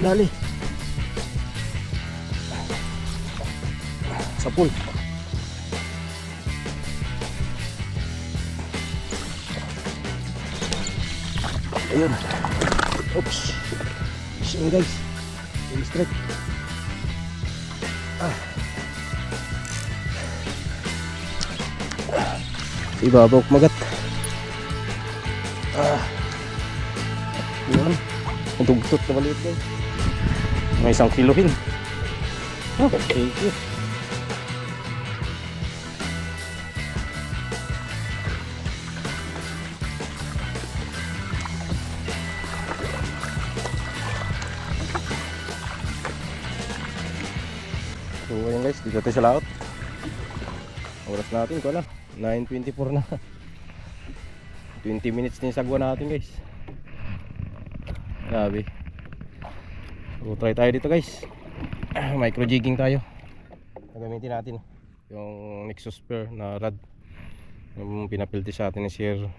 Dali. Sa pool. Ayun. Oops. Ayun guys. Yung strike. Ibabaw kumagat. Yun. Nagtugtot na maliit guys. May 1 kilo rin. Oh, thank you. So ayun guys, dito tayo sa laot. Oras natin ko na 9:24 na. 20 minutes din sagwa natin guys. Grabe. So try tayo dito guys. Micro jigging tayo. Gagamitin natin yung Nexus Spur na rod, yung pinapilti sa atin ni Sir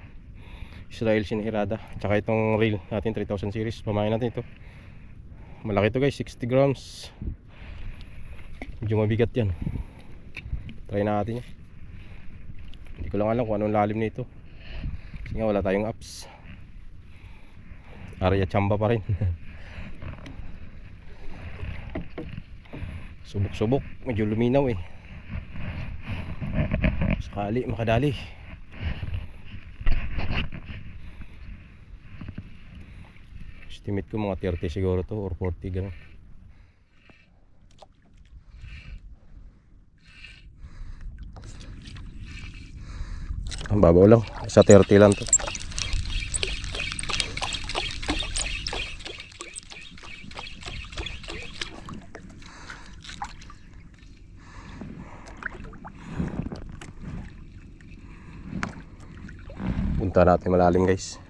Israel Sinihirada. Tsaka itong reel natin 3000 series. Pamain natin ito. Malaki to guys, 60 grams. Medyo mabigat yan. Try natin yan. Hindi ko lang alam kung anong lalim nito. Kasi nga wala tayong apps. Area chamba pa rin. Subok-subok, medyo luminaw eh. Sakali makadali. Estimate ko mga 30 siguro to or 40 ganun. Ang babaw lang, sa 30 lang to. Punta natin malalim guys.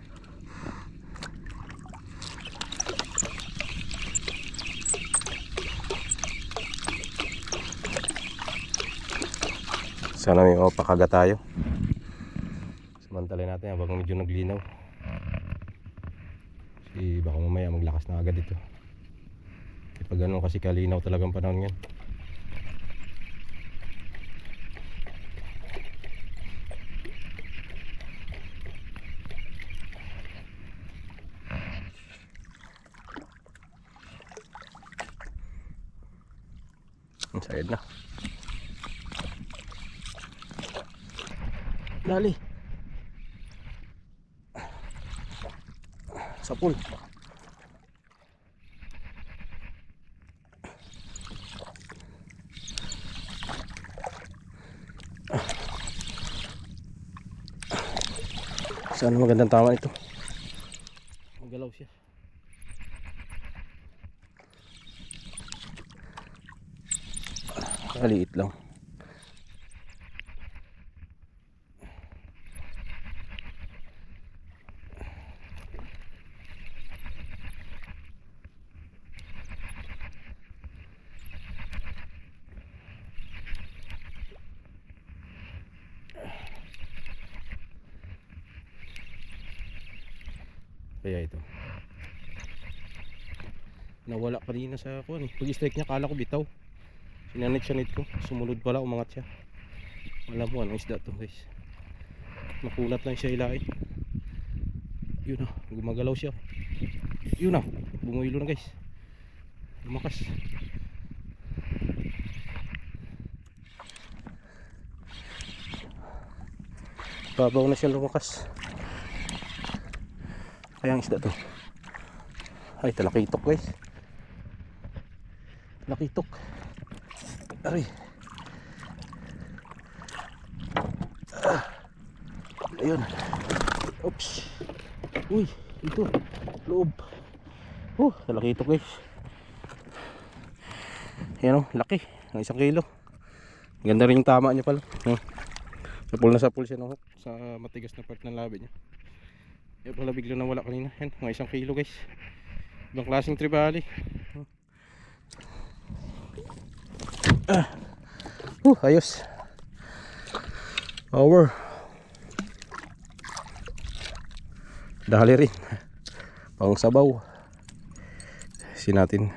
Sana may mapakaga tayo. Samantalay natin habang medyo naglinaw. Kasi baka mamaya maglakas na agad ito. Pag ganun kasi kalinaw talagang panahon yan. Sayad na. Dali. Sa pool. Sana magandang tama ito. Magalaw siya. Maliit lang. Kaya ito nawala kanina sa kuwan eh. Pag strike niya kala ko bitaw. Sinanit siya nito. Sumunod pala, umangat siya. Alam mo anong isda to guys. Makunat lang siya ilain. Yun na, gumagalaw siya. Yun na, bumuilo na guys. Lumakas. Babaw na siya lumakas. Kaya ang isda to. Ay, talakitok guys. Talakitok. Aray. Ayun. Oops. Uy, ito. Loob. Talakitok guys. Ayan o, laki. Ang 1 kilo. Ganda rin yung tama niya pala. Sapul na sapul siya ng hook sa matigas na part ng labi niya. Kaya pala bigla na wala kanina. Yan, mga 1 kilo guys. Ibang klaseng tribali. Ayos. Over. Dali rin. Pang sabaw. Ayusin natin.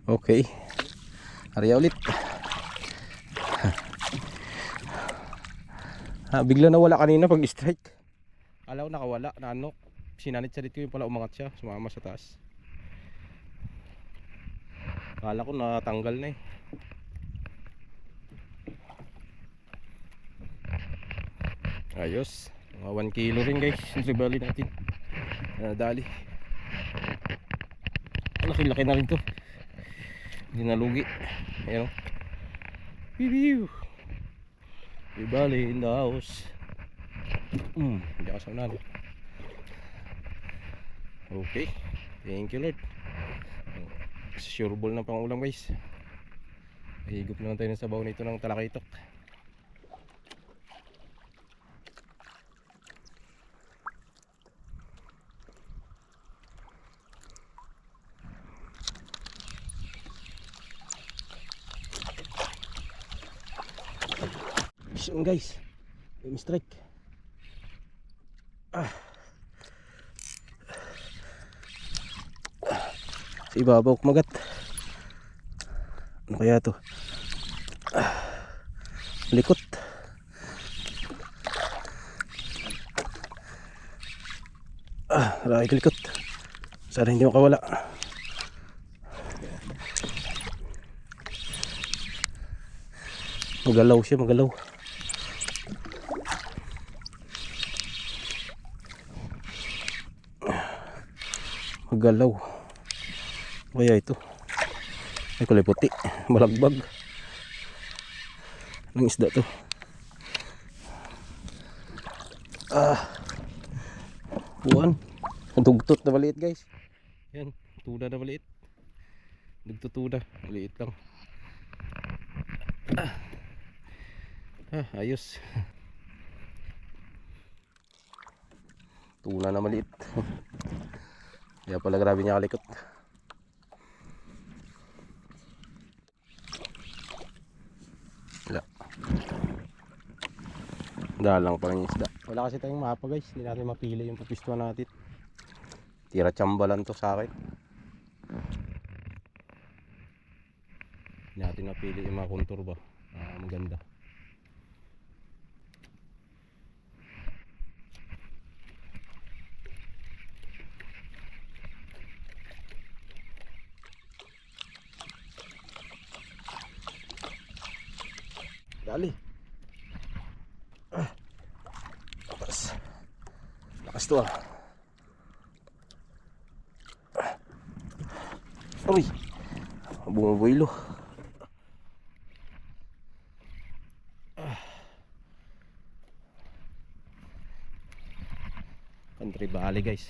Okay. Ariya ulit. Bigla nawala kanina pag strike. Kala ko nakawala, naanok. Sinanit-salit ko yung pala, umangat siya, sumama sa taas. Kala ko natanggal na eh. Ayos. Mga 1 kilo rin guys yung tribali natin. Dali. Laki-laki na rin to. Hindi nalugi. Ayan o. Bibiw. Tribali in the house. Hindi ako saunan. Okay. Thank you Lord. Sure ball ng pangulam guys. Higop naman tayo ng sabaw nito ng talakitok. Yun guys, may strike. Sa ibabaw kumagat. Ano kaya to? Likot. Marami likot. Sana hindi makawala. Magalaw siya, magalaw. Magalaw. Kaya ito. Ay kulay puti. Balagbag. Anong isda to? Buwan. Dugtot na maliit guys. Yan. Tuna na maliit. Dugtutuna. Maliit lang. Ayos. Tuna na maliit. Kaya pala grabe niya kalikot. Wala. Dalang pa rin yung isda. Wala kasi tayong mapa guys. Hindi natin mapili yung pupistuhan natin. Tira tsamba lang to sa akin. Hindi natin napili yung mga kontur ba. Maganda. Dali. Lakas. Lakas to ah. Uy. Bumubuilo. Country Valley guys.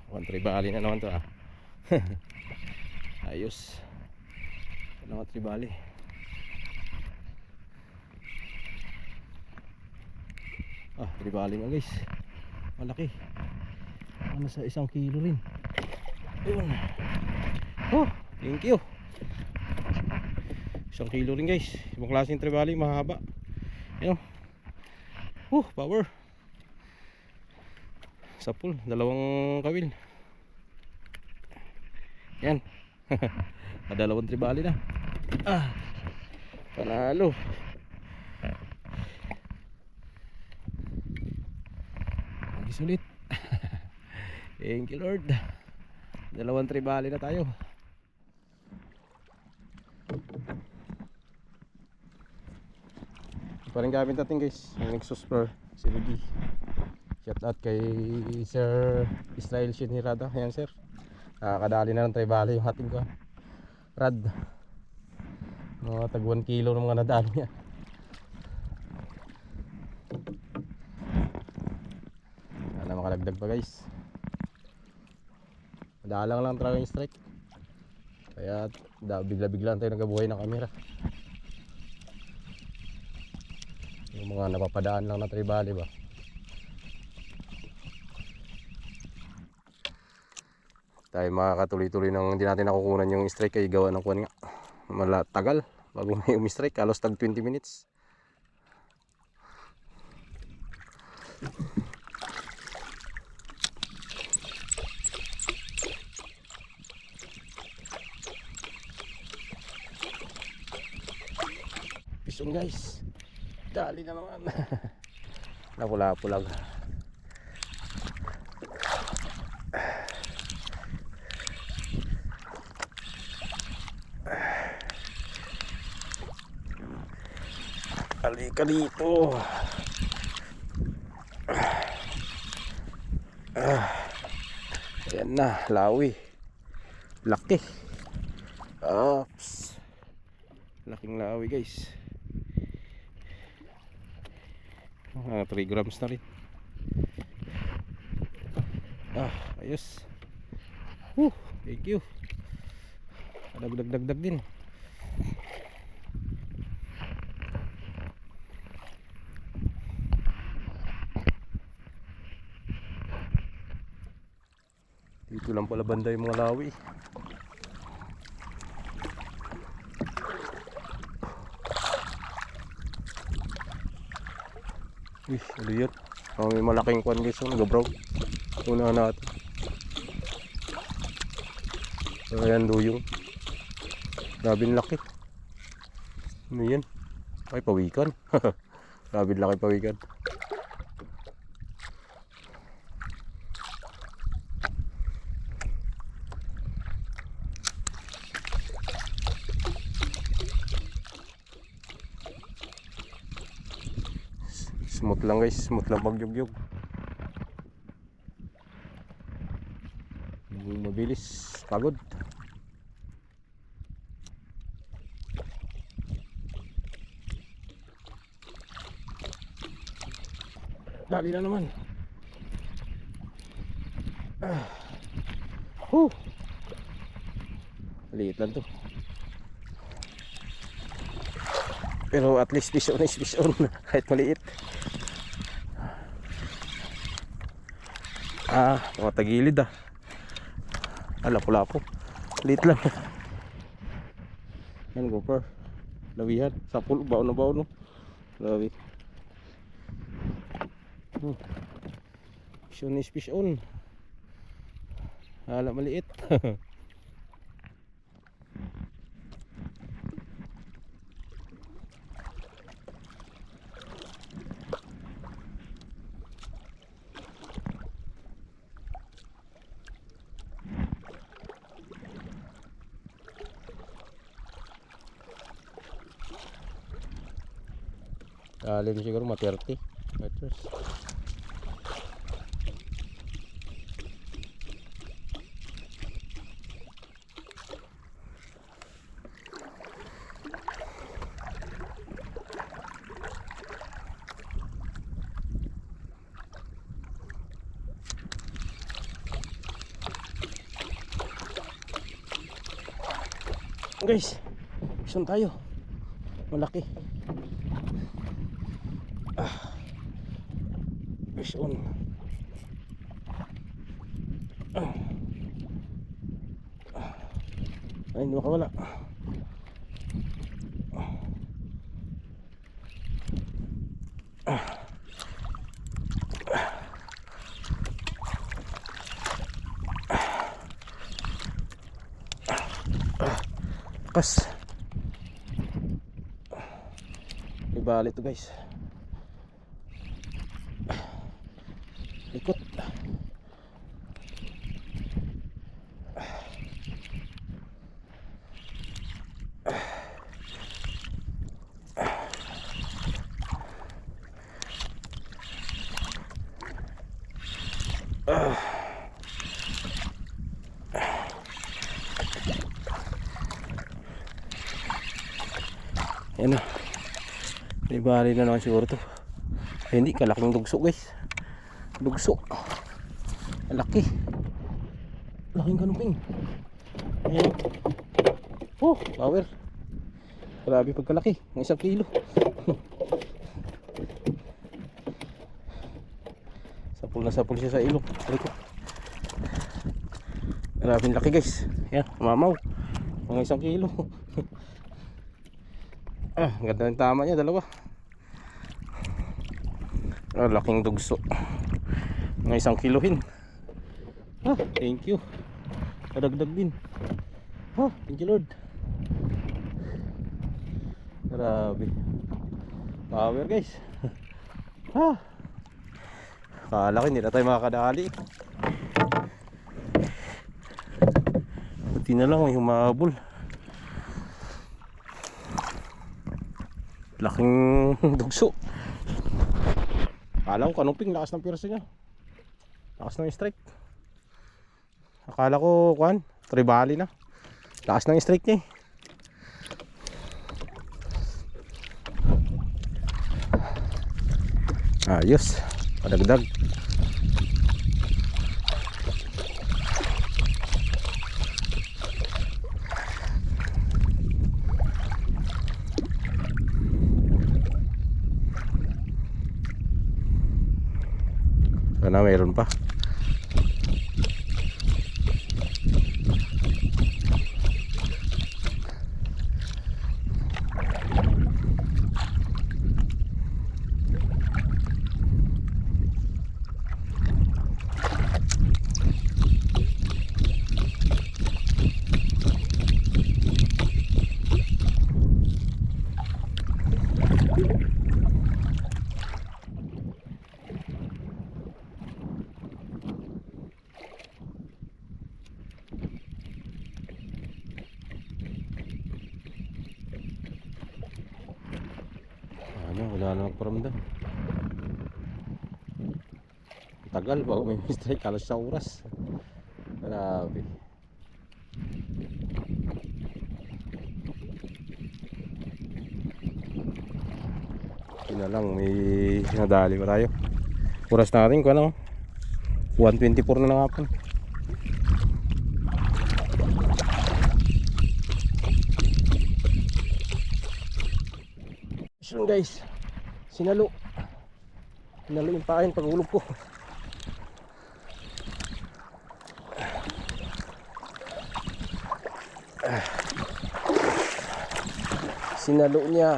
Country Valley na naman to ah. Ayos. Country Valley. Country Valley nga guys. Malaki. Ano sa 1 kilo rin. Ayun. Thank you. 1 kilo rin guys. Ibang klaseng Country Valley, mahaba. Ayun. Power. Sa pool, 2 kawil. Yan. 2 Country Valley na. Panalo. Sulit. Thank you Lord. 2 Country Valley na tayo. Parang gamit natin guys yung Nexus Pro CBD. Shout out kay Sir Israel Shinhirada. Ayan sir, kadali na ng Country Valley yung hating ko. Rad tag 1 kilo ng mga nadali niya. Sana makalagdag pa guys. Madalang lang talaga yung strike. Kaya bigla-bigla tayo nagabuhay ng camera. Yung mga napapadaan lang na Country Valley ba. tayo makakatuloy-tuloy nang hindi natin nakukunan yung strike ay gawa ng kuwan nga. Tagal bago may umi-strike, halos tag 20 minutes. Pisong guys, dali na naman. Napula-pulag. Halika dito. Ayan na, lawi. Laki. Ops. Laking lawi guys. 3 grams na rin. Ayos. Thank you. Dagdag din. Dito lang pala banda yung mga lawi. Ano yan? May malaking kwan guys. Nag-brown. Unahan natin. Ayan duyong. Grabing laki. Ano yan? Ay, pawikan. Grabing laki pawikan. Smooth lang guys, smooth lang pagyugyug. Mabilis, pagod. Dali na naman. Liit lang to. Pero at least fish on kahit maliit. Mga tagilid lapo-lapo. Liit lang. Yan gopher. Lawihan. Sapul, baon na baon no. Lawi. Fish on. Hala maliit. Lalim siguro mga 30 meters. Guys, fish tayo. Malaki. Fish on. Ay, hindi makawala. Lakas. Ibalik to guys. Ikot. Yan na. Ibali na naman siguro to. Ay, hindi, kalaking dugso guys. Dugso. Laki. Laking kanuping. Ayan. Power. Grabe pagkalaki. Ng 1 kilo. Sapul na sapul siya sa ilong. Grabing laki guys. Yan, mamaw. Mga 1 kilo. Ganda ng tama niya, dalawa. Laking dugso. Mga 1 kilohin. Thank you. Kadagdag din. Thank you Lord. Grabe. Power guys. Kala ko hindi na tayo makakadali. Buti na lang may humabol. Laking dugso. Akala ko kanumping, lakas ng pirso niya. Lakas ng strike. Akala ko kuan, tribali na. Lakas ng strike niya. Ayos, padagdag. Sana mayroon pa. Wala na magparamdam. Tagal bago may strike, halos sa oras. Grabe. Yun na lang, may nadali pa tayo. Oras natin kung ano, 1:24 na ng hapon. So guys, sinalo yung pain pagulog ko. Sinalo niya.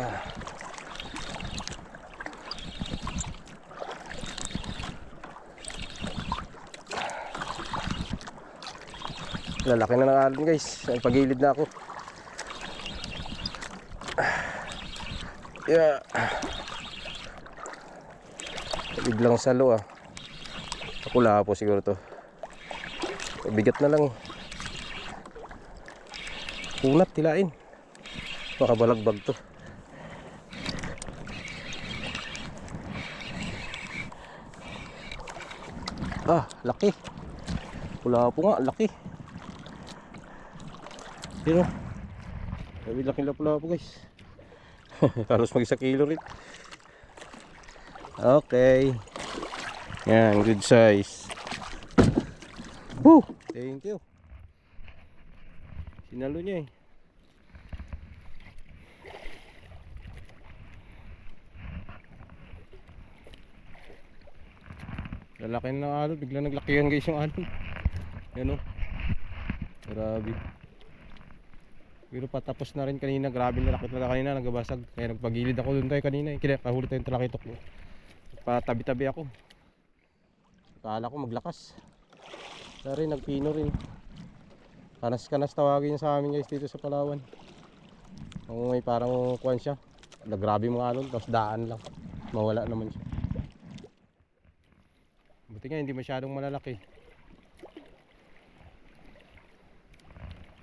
Lalaki na ng alon guys. Ay pagilid na ako. Yeah. Biglang salo Kapula po siguro to. Bigat na lang Kunat tilain. Baka balagbag to. Laki. Pula po nga, laki. Pero laki na pula po guys. Halos mag 1 kilo rin. Okay. Yan, good size. Woo! Thank you. Sinalo niya Lalaki na alon, biglang naglakihan guys yung alon. Yan Grabe. Pero patapos na rin kanina, grabe na laki talaga kanina, nagbabasag. Kaya nagpagilid ako dun tayo kanina, kahuli tayong talakitok mo. Patabi-tabi ako. Akala ko maglakas. Dari nagpino rin. Kanas-kanas tawagin sa amin guys dito sa Palawan. Kung may parang kuwan siya, grabe mga alon, tapos daan lang. Mawala naman siya. Buti nga hindi masyadong malalaki.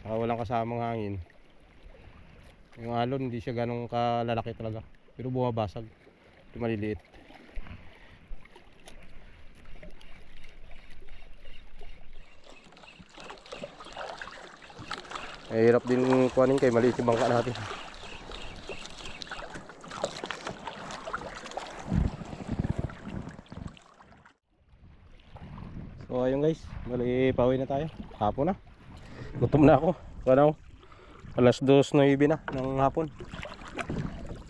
Saka walang kasamang hangin. Yung alon hindi siya ganong kalalaki talaga, pero bumabasag. Ito maliliit. Hirap din kuhanin kay maliit yung bangka natin. So ayun guys, bali pauwi na tayo. Hapon na. Gutom na ako. Ano? Alas 2:09 na ng hapon.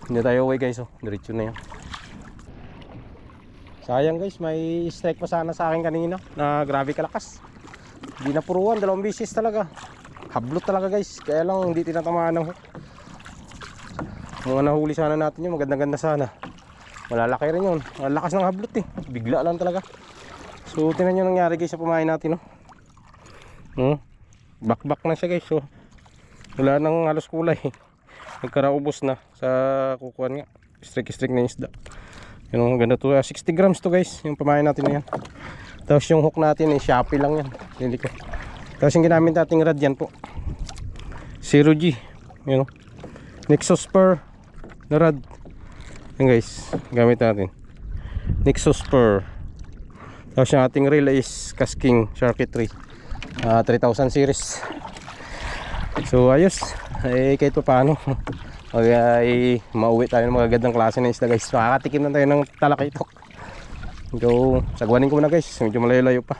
Hindi tayo uwi guys, diretso na yan. Sayang guys, may strike pa sana sa akin kanina na grabe kalakas. Hindi na puruan, 2 bisis talaga. Hablot talaga guys, kaya lang hindi tinatamaan ng hook. Mga nahuli sana natin yun, maganda-ganda sana. Malalaki rin yun, ang lakas ng hablot eh. Bigla lang talaga. So tinan nyo nangyari guys sa pumain natin, no? Bakbak na siya guys, so wala nang halos kulay. Nagkaraubos na sa kukuhan nga. Strik-strik na isda. Yung ganda to, 60 grams to guys, yung pamain natin na yan. Tapos yung hook natin ay Shopee lang yan. Hindi ko. Tapos yung ginamit nating rod yan po, 0G, you know, Nexus Spur na rod. Yan guys, gamit natin Nexus Spur. Tapos yung ating reel is Casking Charcuterie 3000 series. So ayos, kahit pa paano ay mauwi tayo ng mga gandang klase ng isda guys. Makakatikim na tayo ng talakitok. So sagwanin ko na guys, medyo malayo-layo pa.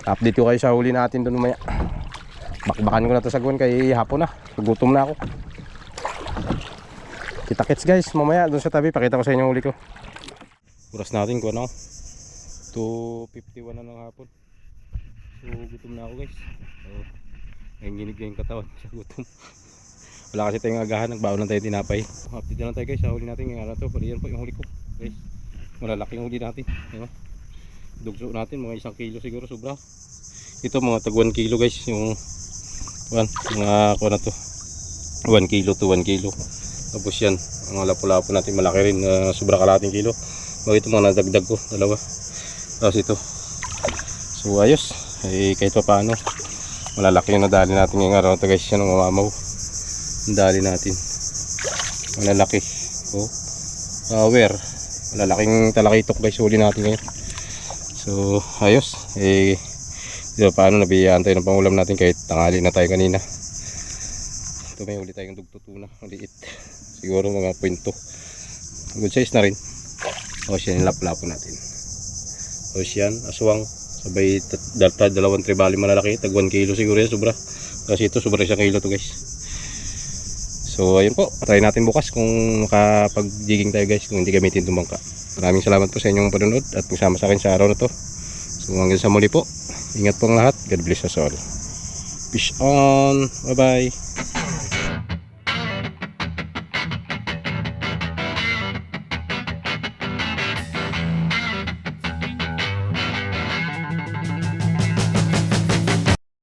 Update ko kayo sa huli natin doon mamaya. Bakbakan ko na to sagwan kay hapon na, gutom na ako. Kita-kits guys mamaya doon sa tabi, pakita ko sa inyo huli ko. Oras natin ko ano, 2:51 na ng hapon. So gutom na ako guys. So nanginginig yung katawan sa gutom. Wala kasi tayong agahan, nagbaon lang tayo tinapay. Update na lang tayo guys sa huli natin ngayong araw to. Pari yan po yung huli ko guys. Malalaking huli natin, you know? Dugso natin mga 1 kilo siguro, sobra. Ito mga tag 1 kilo guys, yung mga kuha na to 1 kilo to 1 kilo. Tapos yan, ang lapo-lapo natin malaki rin, sobra kalating kilo. Ito mga nadagdag ko, 2. Tapos ito. So ayos, kahit pa paano malalaki yung nadali natin ngayong araw to guys. Yan ang mamamaw, nadali natin malalaki. Power, malalaking talakitok guys huli natin ngayon. So ayos, diba paano nabiyaan tayo ng pangulam natin kahit tanghali na tayo kanina. Ito may huli tayong dugto tuna, maliit. Siguro mga 0.2. Good size na rin. O siya yung lap-lapo natin. O siya, aswang. Sabay 2 tribali malalaki. Tag 1 kilo siguro yan, sobra. Kasi ito sobra 1 kilo to guys. So ayun po, try natin bukas kung makapag-jigging tayo guys, kung hindi gamitin itong bangka. Maraming salamat po sa inyong panonood at pagsama sa akin sa araw na to. So hanggang sa muli po, ingat po ang lahat. God bless us all. Fish on, bye bye.